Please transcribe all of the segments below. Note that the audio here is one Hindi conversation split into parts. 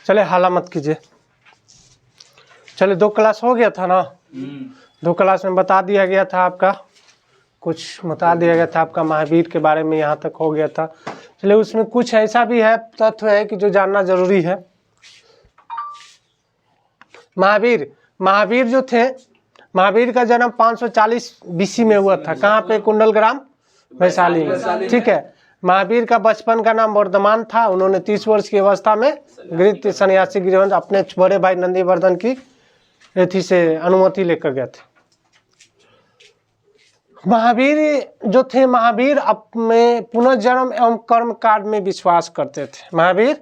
चले हाला मत कीजिए। चले 2 क्लास हो गया था ना। 2 क्लास में बता दिया गया था आपका, कुछ बता दिया गया था आपका महावीर के बारे में, यहाँ तक हो गया था। चलिए उसमें कुछ ऐसा भी है, तथ्य है कि जो जानना जरूरी है। महावीर जो थे, महावीर का जन्म 540 BC में हुआ था। कहाँ पे? कुंडलग्राम, वैशाली में। ठीक है। महावीर का बचपन का नाम वर्धमान था। उन्होंने 30 वर्ष की अवस्था में गृह सन्यासी गृह अपने बड़े भाई नंदीवर्धन की एथी से अनुमति लेकर गए थे। महावीर जो थे, महावीर अपने पुनर्जन्म एवं कर्म कांड में विश्वास करते थे। महावीर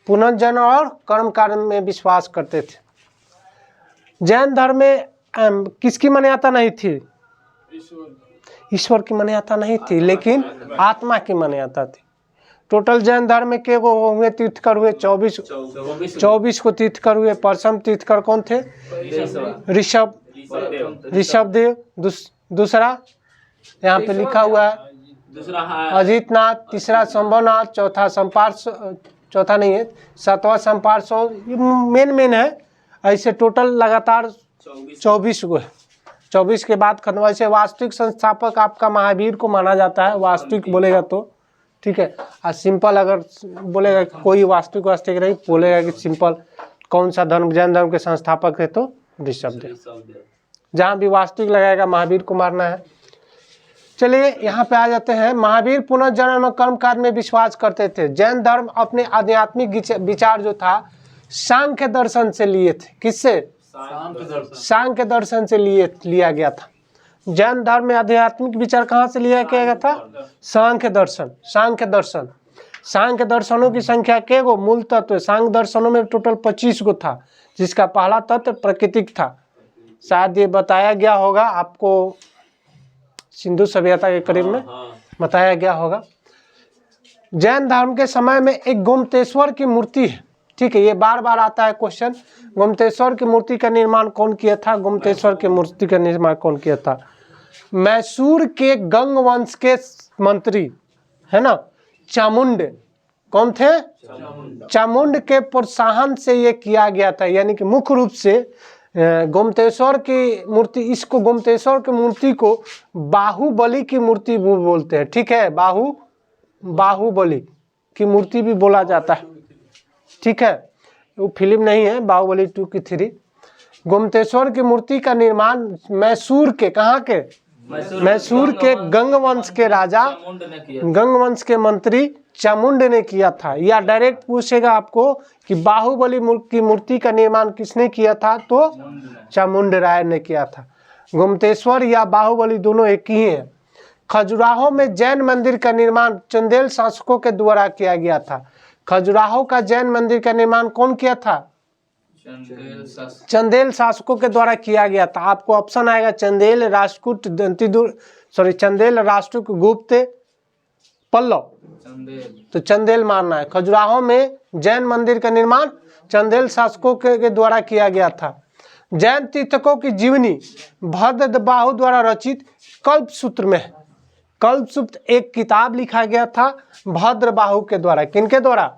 पुनर्जन्म और कर्म कांड में विश्वास करते थे। जैन धर्म में किसकी मान्यता नहीं थी? ईश्वर की मान्यता नहीं थी, लेकिन आत्मा की मान्यता थी। टोटल जैन धर्म में के वो हुए तीर्थकर हुए? 24 को तीर्थकर हुए। प्रथम तीर्थकर कौन थे? ऋषभ देव। दूसरा यहाँ पे लिखा हुआ है अजितनाथ। तीसरा संभवनाथ। चौथा संपार्श, चौथा नहीं है, 7वां संपार्श। मेन है। ऐसे टोटल लगातार 24 को है। 24 के बाद खत्म। ऐसे वास्तविक संस्थापक आपका महावीर को माना जाता है, वास्तविक बोलेगा तो। ठीक है। और सिंपल अगर बोलेगा कोई वास्तविक नहीं बोलेगा कि सिंपल कौन सा धर्म, जैन धर्म के संस्थापक है तो ऋषभ देव। जहाँ भी वास्तविक लगाएगा महावीर को मारना है। चलिए यहाँ पे आ जाते हैं। महावीर पुनर्जन्म और कर्म कांड में विश्वास करते थे। जैन धर्म अपने आध्यात्मिक विचार जो था सांख्य दर्शन से लिए थे। किससे? सांख्य दर्शन से लिया गया था। जैन धर्म में आध्यात्मिक विचार कहाँ से लिया गया था? सांख्य दर्शन। सांख्य दर्शनों की संख्या के गो? मूल तत्व। सांख्य दर्शनों में टोटल 25 गो था, जिसका पहला तत्व प्राकृतिक था। शायद ये बताया गया होगा आपको, सिंधु सभ्यता के करीब में बताया गया होगा। जैन धर्म के समय में एक गोमतेश्वर की मूर्ति है। ठीक है, ये बार बार आता है क्वेश्चन। गोमतेश्वर की मूर्ति का निर्माण कौन किया था? गोमतेश्वर की मूर्ति का निर्माण कौन किया था? मैसूर के गंग वंश के मंत्री है ना, चामुंड। कौन थे? चामुंड के प्रोत्साहन से ये किया गया था। यानी कि मुख्य रूप से गोमतेश्वर की मूर्ति, इसको गोमतेश्वर की मूर्ति को बाहुबली की मूर्ति बोलते हैं। ठीक है, बाहुबली की मूर्ति भी बोला जाता है। ठीक है, वो फिल्म नहीं है, बाहुबली 2 की 3। गोमतेश्वर की मूर्ति का निर्माण मैसूर के, कहाँ के? मैसूर के गंगवंश के राजा, गंगवंश के मंत्री चामुंड ने किया था। या डायरेक्ट पूछेगा आपको कि बाहुबली की मूर्ति का निर्माण किसने किया था, तो चामुंड राय ने किया था। गोमतेश्वर या बाहुबली दोनों एक ही हैं। खजुराहो में जैन मंदिर का निर्माण चंदेल शासकों के द्वारा किया गया था। खजुराहो का जैन मंदिर का निर्माण कौन किया था? चंदेल शासकों के द्वारा किया गया था। आपको ऑप्शन आएगा चंदेल, राष्ट्रकूट, चंदेल, राष्ट्रकूट, गुप्त, पल्लव। तो चंदेल मानना है। खजुराहो में जैन मंदिर का निर्माण चंदेल शासकों के द्वारा किया गया था। जैन तीर्थकों की जीवनी भद्रबाहु द्वारा रचित कल्पसूत्र में है। कल्पसूत्र एक किताब लिखा गया था भद्रबाहु के द्वारा। किनके द्वारा?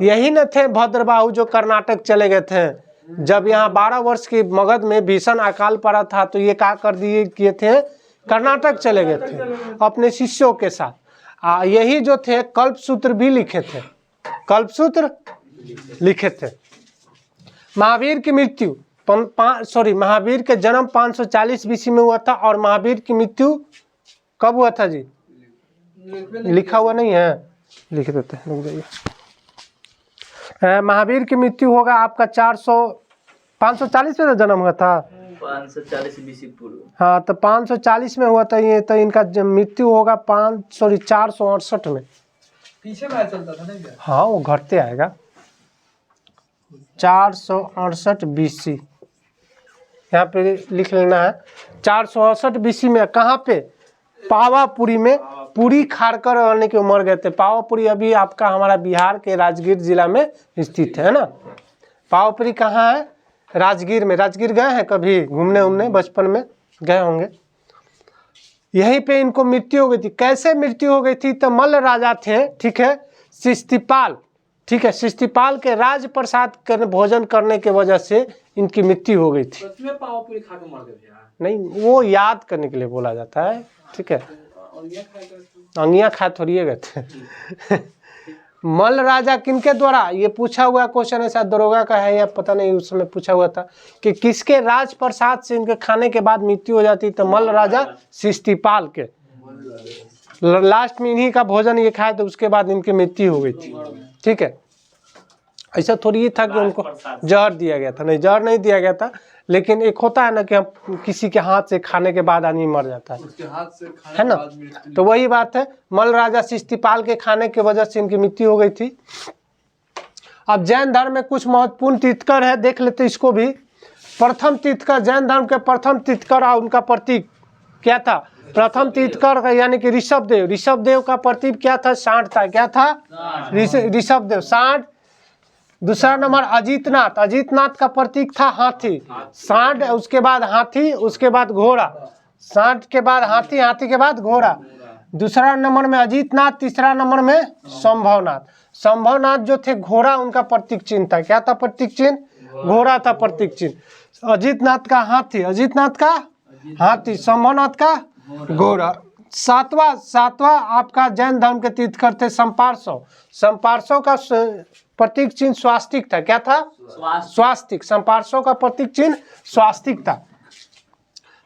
यही न थे भद्रबाहु जो कर्नाटक चले गए थे। जब यहाँ 12 वर्ष की मगध में भीषण अकाल पड़ा था तो ये क्या कर दिए किए थे? कर्नाटक चले गए थे अपने शिष्यों के साथ। यही जो थे कल्पसूत्र भी लिखे थे, कल्पसूत्र लिखे थे। महावीर की मृत्यु महावीर के जन्म 540 BC में हुआ था। और महावीर की मृत्यु कब हुआ था जी? लिखा हुआ नहीं है, लिख देते हैं, रुक जाइए। महावीर की मृत्यु होगा आपका 540 में जन्म हुआ था, 540 BC पूर्व। हाँ, तो 540 में हुआ था ये, तो इनका मृत्यु होगा 468 में। पीछे मैच चलता था नहीं? हाँ, वो घटते आएगा। 468 BC यहाँ पे लिख लेना है। 468 BC में कहाँ पे? पावापुरी में। पुरी खारकर रहने के मर गए थे। पावापुरी अभी आपका हमारा बिहार के राजगीर जिला में स्थित है ना। पावापुरी कहाँ है? राजगीर में। राजगीर गए हैं कभी घूमने बचपन में गए होंगे। यहीं पे इनको मृत्यु हो गई थी। कैसे मृत्यु हो गई थी? तो मल्ल राजा थे, ठीक है, शिस्तिपाल। ठीक है, शिष्टिपाल के राज प्रसाद भोजन करने के वजह से इनकी मृत्यु हो गई थी। सच में पाव पूरी खा के मर गए थे यार। नहीं, वो याद करने के लिए बोला जाता है, ठीक है। अंगिया खा के अंगिया खा थोड़ी गए थे। मल्ल राजा किनके द्वारा, ये पूछा हुआ क्वेश्चन है, शायद दरोगा का है या पता नहीं, उस समय पूछा हुआ था कि किसके राज प्रसाद से इनके खाने के बाद मृत्यु हो जाती, तो मल्ल राजा शिष्टिपाल के। लास्ट में इन्हीं का भोजन ये खाए तो उसके बाद इनकी मृत्यु हो गई थी, ठीक है। ऐसा थोड़ी ही था कि उनको जहर दिया गया था, नहीं जहर नहीं दिया गया था, लेकिन एक होता है ना कि हम किसी के हाथ से खाने के बाद आदमी मर जाता है, उसके हाथ से खाने है ना। के बाद मृत्यु। तो वही बात है, मल्ल राजा शिष्टिपाल के खाने की वजह से इनकी मृत्यु हो गई थी। अब जैन धर्म में कुछ महत्वपूर्ण तीर्थकर है, देख लेते इसको भी। प्रथम तीर्थकर, जैन धर्म के प्रथम तीर्थकर और उनका प्रतीक क्या था। प्रथम तीर्थकर यानी कि ऋषभदेव, ऋषभदेव का प्रतीक क्या था, सांड था। क्या था, ऋषभदेव सांड। दूसरा नंबर अजीतनाथ, अजीतनाथ का प्रतीक था हाथी। सांड, उसके बाद हाथी, उसके बाद घोड़ा। सांड के बाद हाथी, हाथी के बाद घोड़ा। दूसरा नंबर में अजीतनाथ, तीसरा नंबर में संभवनाथ। संभवनाथ जो थे घोड़ा, उनका प्रतीक चिन्ह था। क्या था प्रतीक चिन्ह, घोड़ा था प्रतीक चिन्ह। अजीतनाथ का हाथी, अजीतनाथ का हाथी, संभवनाथ का घोड़ा। सातवां आपका जैन धर्म के तीर्थकर थे संपार्श्व। संपार्श्व का प्रतीक चिन्ह स्वास्तिक था। क्या था, स्वास्तिक। संपार्श्व का प्रतीक चिन्ह स्वास्तिक था।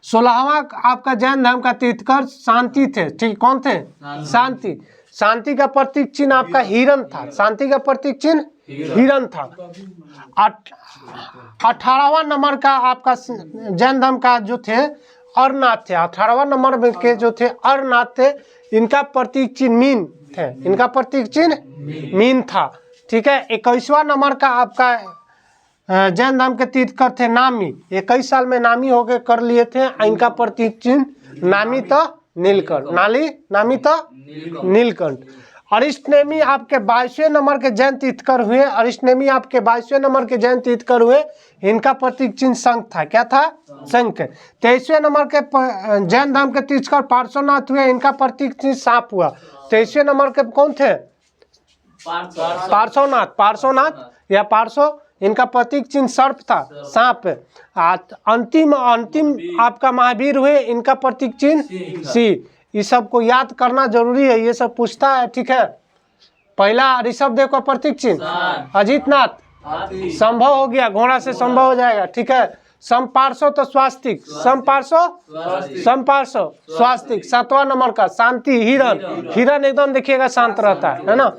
16वां आपका जैन धर्म का तीर्थकर शांति थे, ठीक। कौन थे, शांति। शांति का प्रतीक चिन्ह आपका हिरण था। शांति का प्रतीक चिन्ह हिरण था। 18वां नंबर का आपका जैन धर्म का जो थे अरनाथ थे। 18वां नंबर में के जो थे अरनाथ थे, इनका प्रतीक चिन्ह मीन थे। इनका प्रतीक चिन्ह मीन था, ठीक है। 21वां नंबर का आपका जैन धर्म के तीर्थकर थे नामी। 21 साल में नामी होके कर लिए थे। इनका प्रतीक चिन्ह नामी तो नीलकंठ, नामी तो नीलकंठ। अरिष्टनेमी आपके 22वें नंबर के जैन तीर्थकर हुए। अरिष्टनेमी आपके 22वें नंबर के जैन तीर्थकर हुए। इनका प्रतीक चिन्ह शंख था। क्या था, शंख। 23वें नंबर के जैन धर्म के तीर्थकर पार्श्वनाथ हुए। इनका प्रतीक चिन्ह सांप हुआ। 23वें नंबर के कौन थे, पार्श्वनाथ। पार्श्वनाथ या पार्श्व, इनका प्रतीक चिन्ह सर्प था, सांप। अंतिम आपका महावीर हुए। इनका प्रतीक चिन्ह सी। इस सब को याद करना जरूरी है, ये सब पूछता है, ठीक है। पहला ऋषभदेव का प्रतीक चिन्ह अजीतनाथ, संभव हो गया, घोड़ा से संभव हो जाएगा, ठीक है। संपार्श्व तो स्वास्तिक, संपार्श्व स्वास्तिक। 7वां नंबर का शांति, हिरण। हिरण एकदम देखिएगा शांत रहता है ना,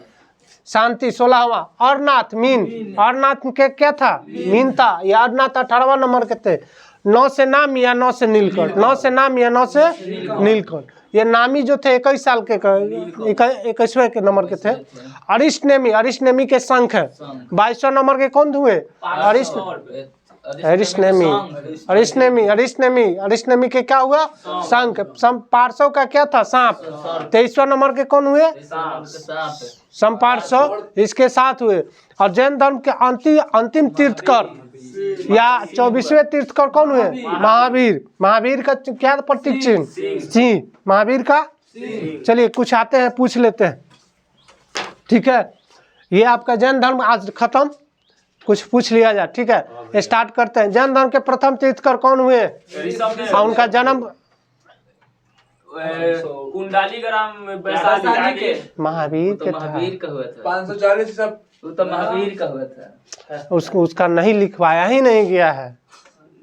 शांति। 16वां अरनाथ, मीन। अरनाथ के क्या था, मीन था। यह अरनाथ 18वां नंबर के थे। 9 से नाम या 9 से नीलकंठ, 9 से नाम या 9 से नीलकंठ। ये नामी जो थे 21 साल के 21वें के नंबर के थे। अरिष्टनेमी, अरिष्टनेमी के शंख है। 22वां नंबर के कौन हुए, अरिष्टनेमी। अरिष्टनेमी, अरिष्टनेमी, अरिष्टनेमी के क्या हुआ, शंख। संपार्श्व का क्या था, सांप। 23वां नंबर के कौन हुए, संपार्श्व, इसके साथ हुए। और जैन धर्म के अंतिम तीर्थकर या 24वें तीर्थकर कौन हुए, महावीर। महावीर का क्या प्रतीक चिन्ह, सिंह। महावीर का, चलिए कुछ आते हैं पूछ लेते हैं, ठीक है। ये आपका जैन धर्म आज खत्म, कुछ पूछ लिया जाए, ठीक है। स्टार्ट करते हैं। जैन धर्म के प्रथम तीर्थकर कौन हुए और उनका जन्म, कुंडाली ग्राम वैशाली के महावीर के था। महावीर का हुआ था। 540 सब वो तो महावीर का हुआ था। उसका नहीं लिखवाया ही नहीं गया है,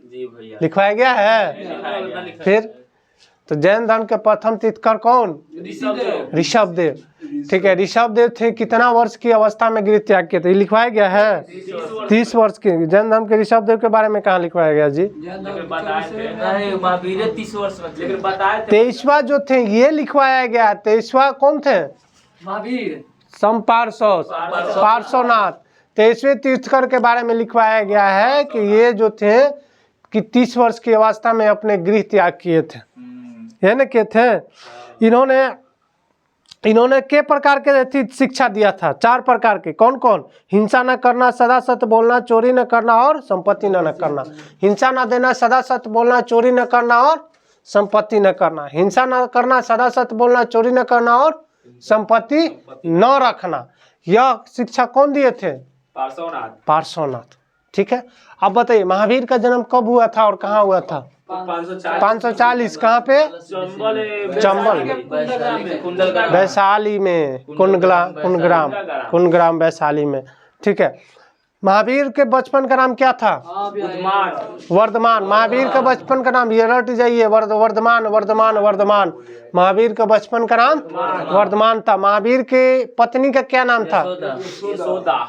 जी भैया, लिखवाया गया है। फिर तो जैन धर्म के प्रथम तीर्थकर कौन, ऋषभदेव, ठीक है। ऋषभदेव थे कितना वर्ष की अवस्था में गृह त्याग किए थे, ये लिखवाया गया है 30 वर्ष के। जैन धर्म के ऋषभदेव के बारे में कहाँ लिखवाया गया जी, महावीर 30 वर्ष में, लेकिन बताए थे 23वां जो थे ये लिखवाया गया। 23वां कौन थे, महावीर संपार्श्व, पार्श्वनाथ। 23वें तीर्थकर के बारे में लिखवाया गया है कि ये जो थे कि 30 वर्ष की अवस्था में अपने गृह त्याग किए थे, है ना, किए थे। इन्होंने के प्रकार के शिक्षा दिया था, 4 प्रकार के। कौन कौन, हिंसा न करना, सदा सत्य बोलना, चोरी न करना और संपत्ति न करना। हिंसा न देना, सदा सत्य बोलना, चोरी न करना और संपत्ति न करना। हिंसा न करना, सदा सत्य बोलना, चोरी न करना और संपत्ति न रखना। यह शिक्षा कौन दिए थे? पार्श्वनाथ। पार्श्वनाथ। ठीक है, अब बताइए महावीर का जन्म कब हुआ था और कहाँ हुआ था? 540। कहाँ पे? चंबल, वैशाली में, कुंडग्राम वैशाली में। ठीक है, महावीर के बचपन का नाम क्या था? वर्धमान। महावीर का बचपन का नाम, ये रट जाइए, वर्धमान। महावीर का बचपन का नाम वर्धमान था। महावीर के पत्नी का क्या नाम था?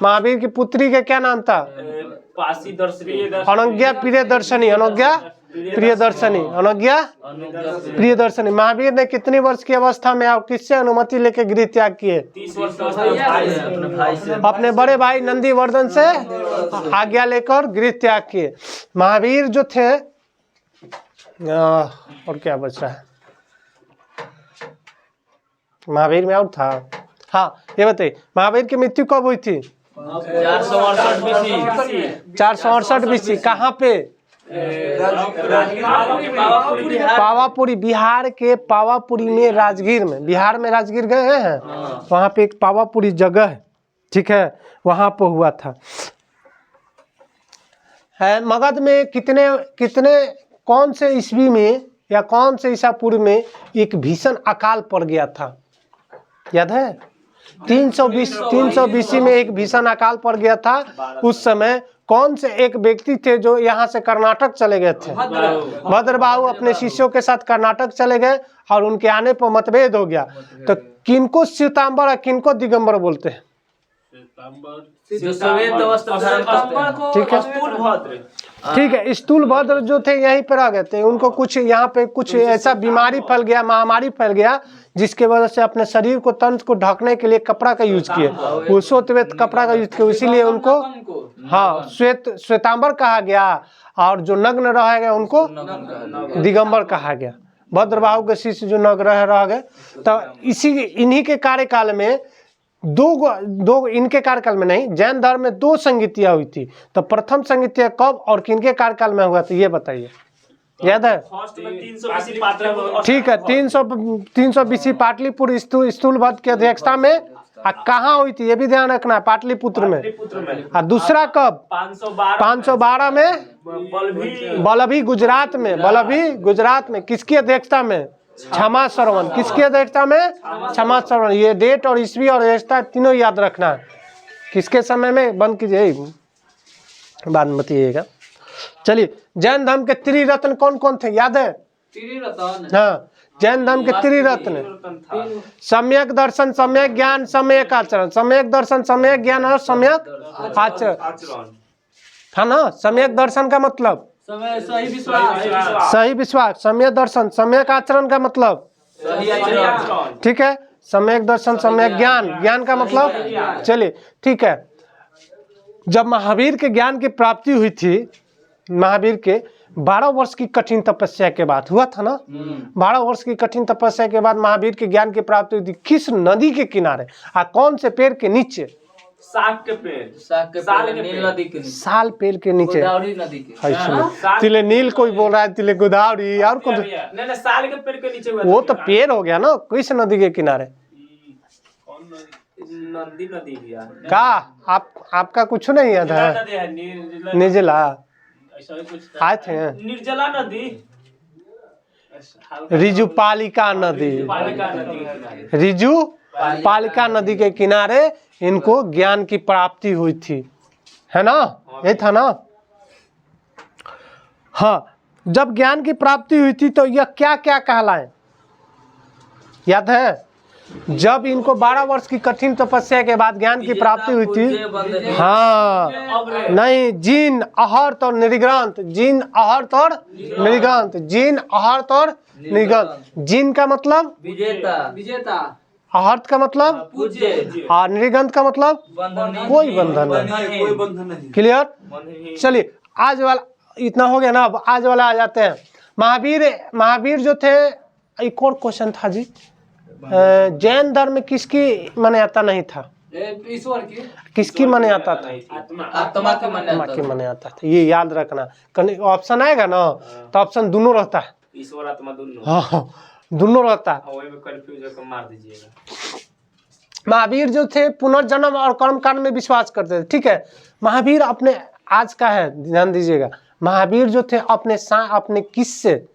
महावीर की पुत्री का क्या नाम था? अनज्ञा प्रियदर्शनी। महावीर ने कितनी वर्ष की अवस्था में और किससे अनुमति लेकर गृह त्याग किए? अपने बड़े भाई नंदीवर्धन से आज्ञा लेकर गृह त्याग किए। महावीर जो थे, और क्या बच रहा है महावीर में? और था, हाँ ये बताइए, महावीर की मृत्यु कब हुई थी? 468 BC। कहाँ पे? पावापुरी, बिहार के पावापुरी में, राजगीर में। बिहार में राजगीर गए हैं? वहाँ पे एक पावापुरी जगह है, ठीक है, वहाँ पे हुआ था। है मगध में कितने कौन से ईस्वी में या कौन से ईसा पूर्व में एक भीषण अकाल पड़ गया था? याद है? 320 BC में एक भीषण अकाल पड़ गया था। उस समय कौन से एक व्यक्ति थे जो यहाँ से कर्नाटक चले गए थे? भद्रबाहु अपने शिष्यों के साथ कर्नाटक चले गए और उनके आने पर मतभेद हो गया। तो किनको श्वेतांबर और किनको दिगंबर बोलते हैं? ठीक है, स्थूलभद्र जो थे यहीं पर आ गए थे। उनको कुछ यहाँ पे कुछ ऐसा बीमारी फैल गया, महामारी फैल गया, जिसके वजह से अपने शरीर को, तंत्र को ढकने के लिए कपड़ा का यूज किए, वो श्वेत कपड़ा का यूज किया, इसीलिए उनको हाँ श्वेतांबर कहा गया। और जो नग्न रह गए उनको दिगंबर कहा गया। भद्रबाहु के शिष्य जो नग्न रह गए, तो इन्हीं के कार्यकाल में दो इनके कार्यकाल में नहीं, जैन धर्म में 2 संगीतियाँ हुई थी। तो प्रथम संगीतिया कब और किनके कार्यकाल में हुआ था, ये बताइए, याद है? ठीक है, 300 BC पाटलिपुत्र स्थूलभद्र की अध्यक्षता में। कहाँ हुई थी ये भी ध्यान रखना है, पाटलिपुत्र में। और दूसरा कब? 512 में बलभी गुजरात में। किसकी अध्यक्षता में? क्षमा श्रवण। किसकी अध्यक्षता में? क्षमा श्रवण। ये डेट और ईस्वी और अध्यक्षता तीनों याद रखना है। किसके समय में? बंद कीजिए, बाद में बताइएगा। चलिए, जैन धर्म के त्रिरत्न कौन कौन थे, याद है? हाँ, जैन धर्म के त्रिरत्न: सम्यक दर्शन, सम्यक ज्ञान, सम्यक आचरण। सम्यक दर्शन, सम्यक ज्ञान और सम्यक आचरण था ना। सम्यक दर्शन का मतलब सही विश्वास। सम्यक दर्शन, सम्यक आचरण का मतलब, ठीक है। सम्यक दर्शन, सम्यक ज्ञान का मतलब, चलिए ठीक है। जब महावीर के ज्ञान की प्राप्ति हुई थी, महावीर के 12 वर्ष की कठिन तपस्या के बाद हुआ था ना। 12 वर्ष की कठिन तपस्या के बाद महावीर के ज्ञान की प्राप्ति हुई थी। किस नदी के किनारे और कौन से पेड़ के नीचे? साल के पेड़ के नीचे। तिले नील कोई बोल रहा है, तिले गोदावरी और कौन? नहीं, साल के पेड़ के नीचे हुआ। वो तो पेड़ हो गया ना। किस नदी के किनारे? नदी का आपका कुछ नहीं याद है? निर्जला आए थे। निर्जला नदी, रिजुपालिका नदी, रिजुपालिका नदी के किनारे इनको ज्ञान की प्राप्ति हुई थी, है ना? ये था ना। हाँ, जब ज्ञान की प्राप्ति हुई थी तो यह क्या क्या कहलाए, याद है? जब इनको 12 वर्ष की कठिन तपस्या के बाद ज्ञान की प्राप्ति हुई थी। हाँ, नहीं, जीन, अहर्त और निर्ग्रंथ। जीन, अहर्त और निर्ग्रंथ। जीन, अहर्त और निर्ग्रंथ। जीन का मतलब विजेता, अहर्त का मतलब पूज्य, और निर्ग्रंथ का मतलब कोई बंधन नहीं। क्लियर? चलिए, आज वाला इतना हो गया ना। अब आज वाला आ जाते हैं। महावीर जो थे, एक और क्वेश्चन था जी, जैन धर्म में किसकी मान्यता नहीं था? ईश्वर की। किसकी मान्यता था? आत्मा की मान्यता था। ये याद रखना। ऑप्शन आएगा ना तो ऑप्शन दोनों रहता है, ईश्वर आत्मा दोनों। हाँ, दोनों रहता है। वही में कंफ्यूज होकर मार दीजिएगा। महावीर जो थे पुनर्जन्म और कर्मकांड में विश्वास करते थे, ठीक है। महावीर अपने आज का है, ध्यान दीजिएगा, महावीर जो थे अपने किस से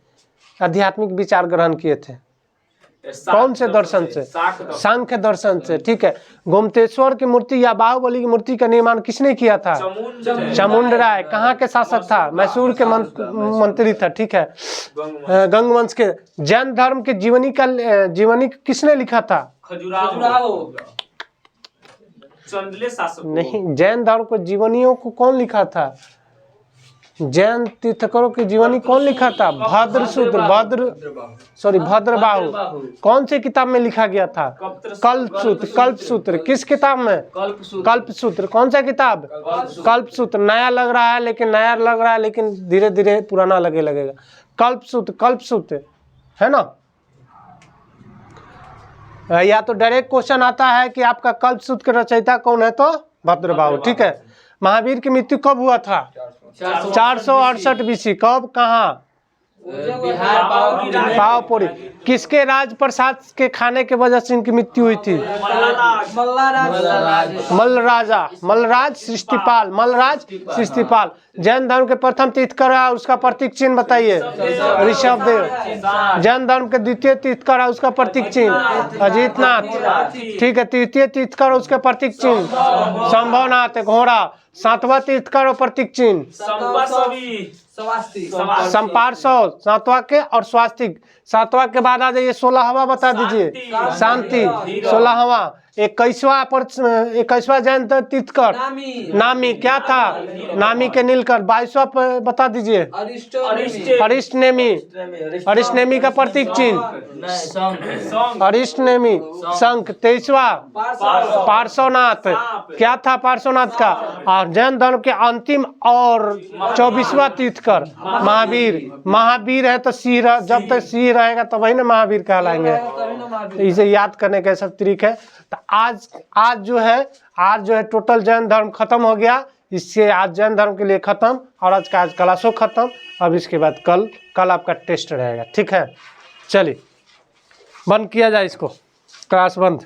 आध्यात्मिक विचार ग्रहण किए थे? कौन से दर्शन से? सांख्य दर्शन से, ठीक है। गोमतेश्वर की मूर्ति या बाहुबली की मूर्ति का निर्माण किसने किया था? चामुंड राय। कहाँ के शासक था? मैसूर के मंत्री था, ठीक है। गंग वंश के। जैन धर्म के जीवनी किसने लिखा था? खजुराहो। चंदले शासक नहीं, जैन धर्म को जीवनियों को कौन लिखा था? जैन तीर्थंकरों की जीवनी कौन लिखा था? भद्रबाहु। कौन से किताब में लिखा गया था? कल्पसूत्र। किस किताब में? कल्पसूत्र। कौन सा किताब? कल्पसूत्र। नया लग रहा है लेकिन धीरे धीरे पुराना लगेगा। कल्पसूत्र है ना। या तो डायरेक्ट क्वेश्चन आता है कि आपका कल्पसूत्र का रचयिता कौन है, तो भद्रबाहु, ठीक है। महावीर की मृत्यु कब हुआ था? 468 BC। कब? कहाँ? पावपुरी। किसके राज प्रसाद के खाने के वजह से इनकी मृत्यु हुई थी? मल्लराज सृष्टिपाल। जैन धर्म के प्रथम तीर्थंकर है, उसका प्रतीक चिन्ह बताइए। ऋषभदेव। जैन धर्म के द्वितीय तीर्थंकर है, उसका प्रतीक चिन्ह अजीतनाथ, ठीक है। तृतीय तीर्थंकर उसका प्रतीक चिन्ह संभवनाथ घोड़ा। सातवां तीर्थंकर और प्रतीक चिन्ह संपार्श्व। सातवां के और स्वास्तिक। सातवां के बाद आ जाइए 16वां बता दीजिए। शांति। 16वां। 21वां जैन तीर्थंकर नामी। क्या था? नामी के नीलकंठ। 22वां बता दीजिए। अरिष्टनेमी का प्रतीक चिन्ह अरिष्टनेमी शंख। 23वां पार्श्वनाथ। क्या था पार्श्वनाथ का? और जैन धर्म के अंतिम और 24वां तीर्थंकर महावीर है तो सिंह, जब तक सिंह रहेगा तब वही ना महावीर कहलाएंगे। तो इसे याद करने का सब तरीक है। तो आज जो है टोटल जैन धर्म खत्म हो गया। इससे आज जैन धर्म के लिए खत्म, और आज क्लासों खत्म। अब इसके बाद कल आपका टेस्ट रहेगा, ठीक है। चलिए बंद किया जाए इसको, क्लास बंद।